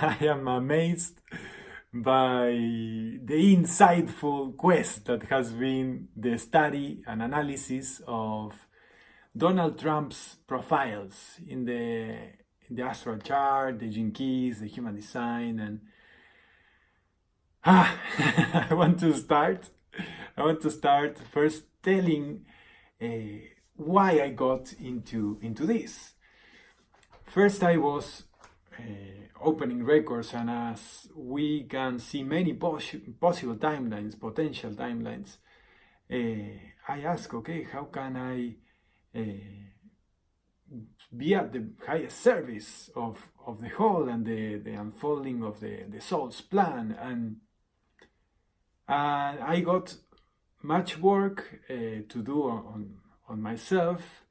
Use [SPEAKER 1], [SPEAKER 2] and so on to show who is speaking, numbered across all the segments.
[SPEAKER 1] I am amazed by the insightful quest that has been the study and analysis of Donald Trump's profiles in the astral chart, the gene keys, the human design, and I want to start. I want to start first telling uh, why I got into this. First, I was opening records, and as we can see many possible timelines, potential timelines, I ask, okay, how can I be at the highest service of the whole and the unfolding of the soul's plan? And I got much work to do on myself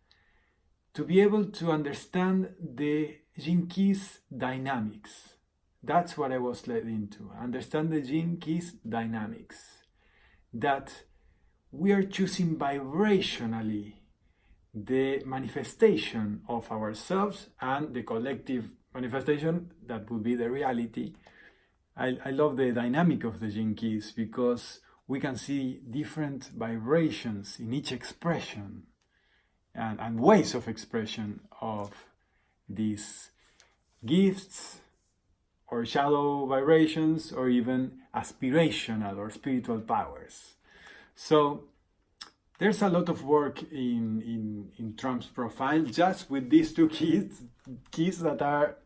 [SPEAKER 1] to be able to understand the gene keys dynamics. That's what I was led into. Understand the gene keys dynamics. That we are choosing vibrationally the manifestation of ourselves and the collective manifestation that would be the reality. I love the dynamic of the gene keys because we can see different vibrations in each expression and ways of expression of these gifts or shallow vibrations or even aspirational or spiritual powers. So there's a lot of work in Trump's profile just with these two keys that are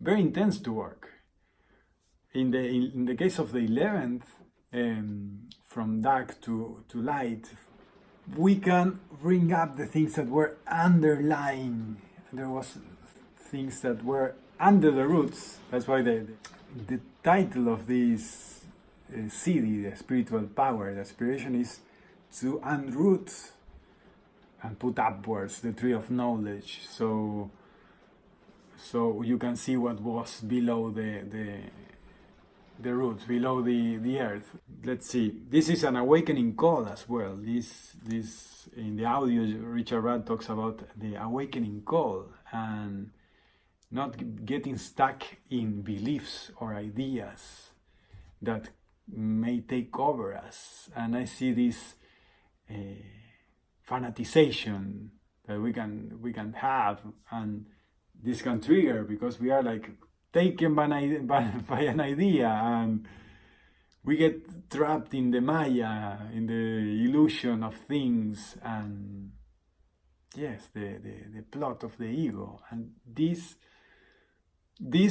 [SPEAKER 1] very intense to work. In the case of the 11th, from dark to light, we can bring up the things that were underlying. There was things that were under the roots. That's why the title of this CD, the spiritual power, the aspiration, is to unroot and put upwards the tree of knowledge. So you can see what was below the roots, below the earth. Let's see. This is an awakening call as well. This in the audio, Richard Rudd talks about the awakening call and not getting stuck in beliefs or ideas that may take over us. And I see this fanatization that we can have, and this can trigger because we are like taken by an idea, and we get trapped in the Maya, in the illusion of things, and yes, the plot of the ego. And this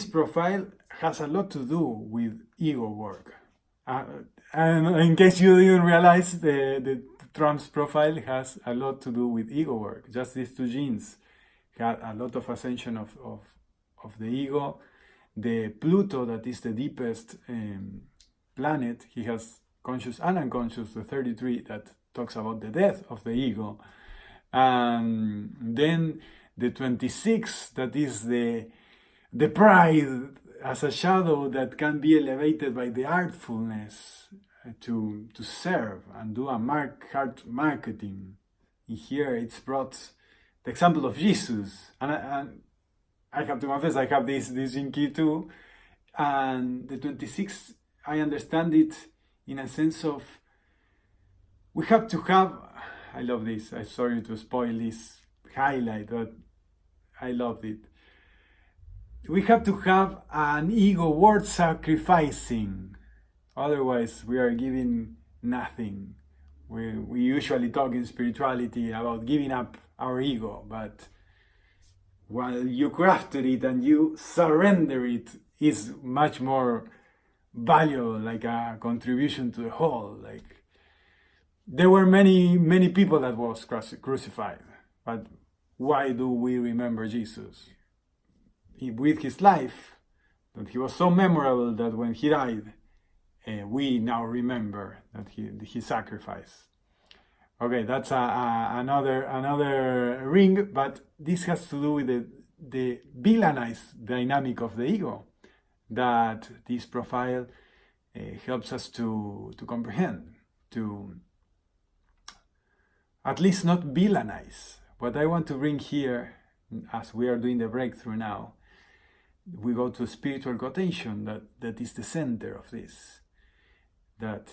[SPEAKER 1] profile has a lot to do with ego work. And in case you didn't realize, the Trump's profile has a lot to do with ego work. Just these two genes had a lot of ascension of the ego. The Pluto, that is the deepest planet, he has conscious and unconscious, the 33, that talks about the death of the ego. And then the 26, that is the pride as a shadow that can be elevated by the artfulness to serve and do a heart marketing. Here it's brought the example of Jesus, and I have to confess, I have this gene key too, and the 26, I understand it in a sense of we have to have, I love this, I'm sorry to spoil this highlight, but I love it. We have to have an ego worth sacrificing, otherwise we are giving nothing. We usually talk in spirituality about giving up our ego, but while you crafted it and you surrender it, is much more valuable, like a contribution to the whole. Like there were many people that was crucified, but why do we remember Jesus? With his life, that he was so memorable that when he died, we now remember that he sacrificed. Okay, that's another ring, but this has to do with the villainized dynamic of the ego that this profile helps us to comprehend, to at least not villainize. What I want to bring here, as we are doing the breakthrough now, we go to spiritual quotation that is the center of this, that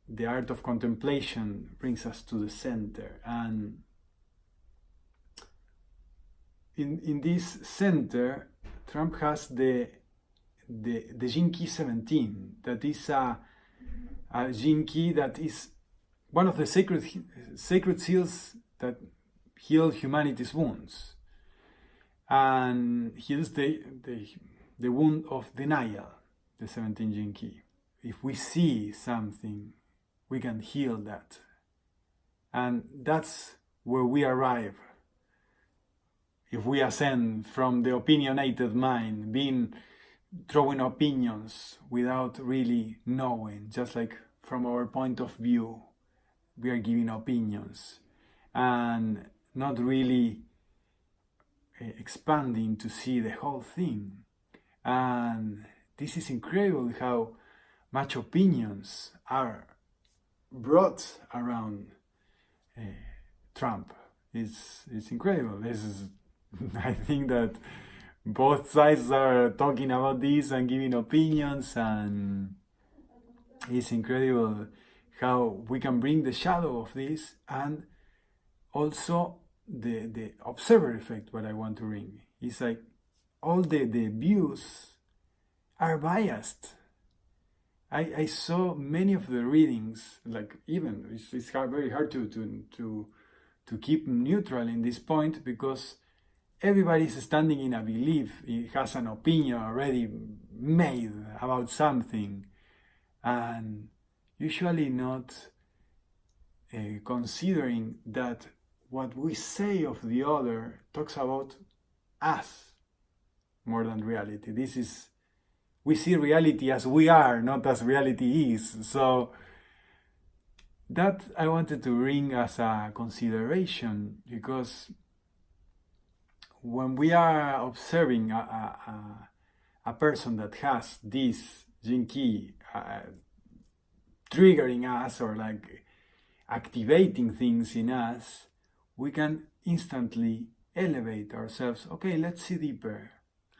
[SPEAKER 1] the art of contemplation brings us to the center. And in this center, Trump has the gene key 17, that is a gene key that is one of the sacred seals that heal humanity's wounds, and heals the wound of denial, the 17 gene key. If we see something, we can heal that. And that's where we arrive. If we ascend from the opinionated mind, throwing opinions without really knowing, just like from our point of view, we are giving opinions and not really expanding to see the whole thing. And this is incredible how much opinions are brought around Trump. It's incredible. This is, I think that both sides are talking about this and giving opinions, and it's incredible how we can bring the shadow of this, and also the observer effect. What I want to bring is like all the views are biased. I saw many of the readings, like even it's very hard to keep neutral in this point, because everybody is standing in a belief. It has an opinion already made about something, and usually not considering that what we say of the other talks about us more than reality. We see reality as we are, not as reality is. So that I wanted to bring as a consideration, because when we are observing a person that has this gene key triggering us or like activating things in us, we can instantly elevate ourselves. Okay, let's see deeper,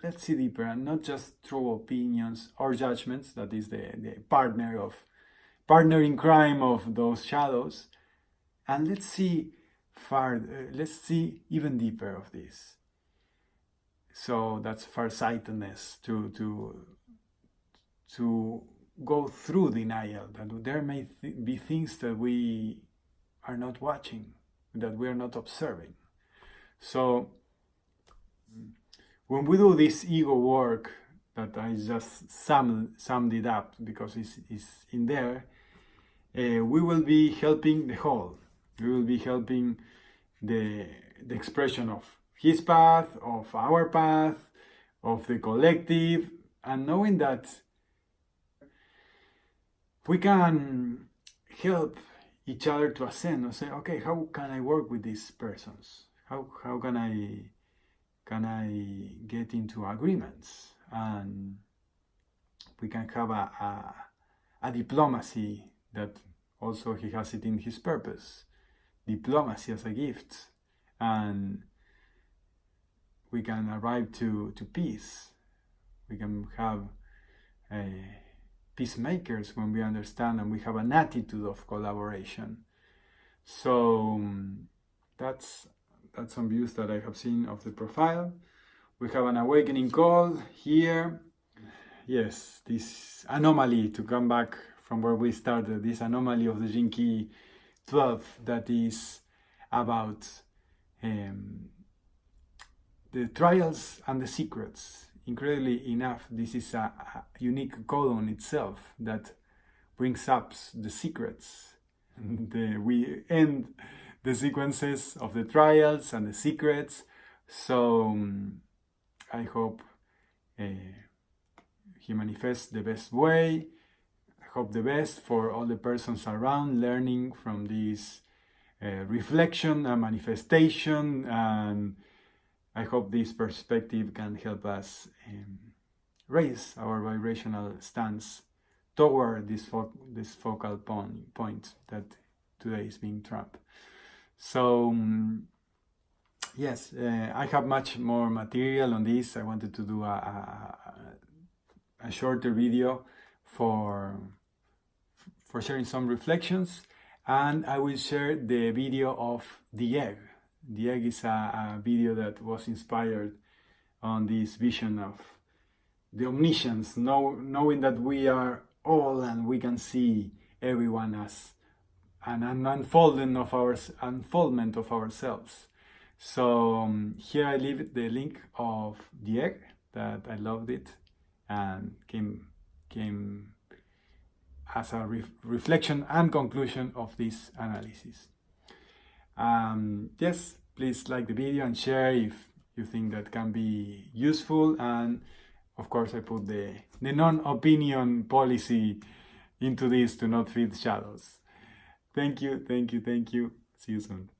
[SPEAKER 1] and not just throw opinions or judgments. That is the partner in crime of those shadows. And let's see even deeper of this. So that's farsightedness to go through denial, that there may be things that we are not watching, that we are not observing. So when we do this ego work, that I just summed it up because it's in there, we will be helping the whole. We will be helping the expression of his path, of our path, of the collective, and knowing that we can help each other to ascend and say, okay, how can I work with these persons? How can I get into agreements? And we can have a diplomacy that also he has it in his purpose. Diplomacy as a gift. And we can arrive to peace. We can have peacemakers when we understand and we have an attitude of collaboration. So that's some views that I have seen of the profile. We have an awakening call here. Yes, this anomaly, to come back from where we started, this anomaly of the gene key 12 that is about the trials and the secrets. Incredibly enough, this is a unique codon itself that brings up the secrets. We end the sequences of the trials and the secrets. So I hope he manifests the best way. I hope the best for all the persons around, learning from this reflection and manifestation, and I hope this perspective can help us raise our vibrational stance toward this focal point that today is being Trump. So yes, I have much more material on this. I wanted to do a a shorter video for sharing some reflections, and I will share the video of the egg. The egg is a video that was inspired on this vision of the omniscience, knowing that we are all and we can see everyone as an unfoldment of ourselves. So here I leave the link of the egg, that I loved it and came as a reflection and conclusion of this analysis. Yes, please like the video and share if you think that can be useful. And of course, I put the non-opinion policy into this to not feed shadows. Thank you. See you soon.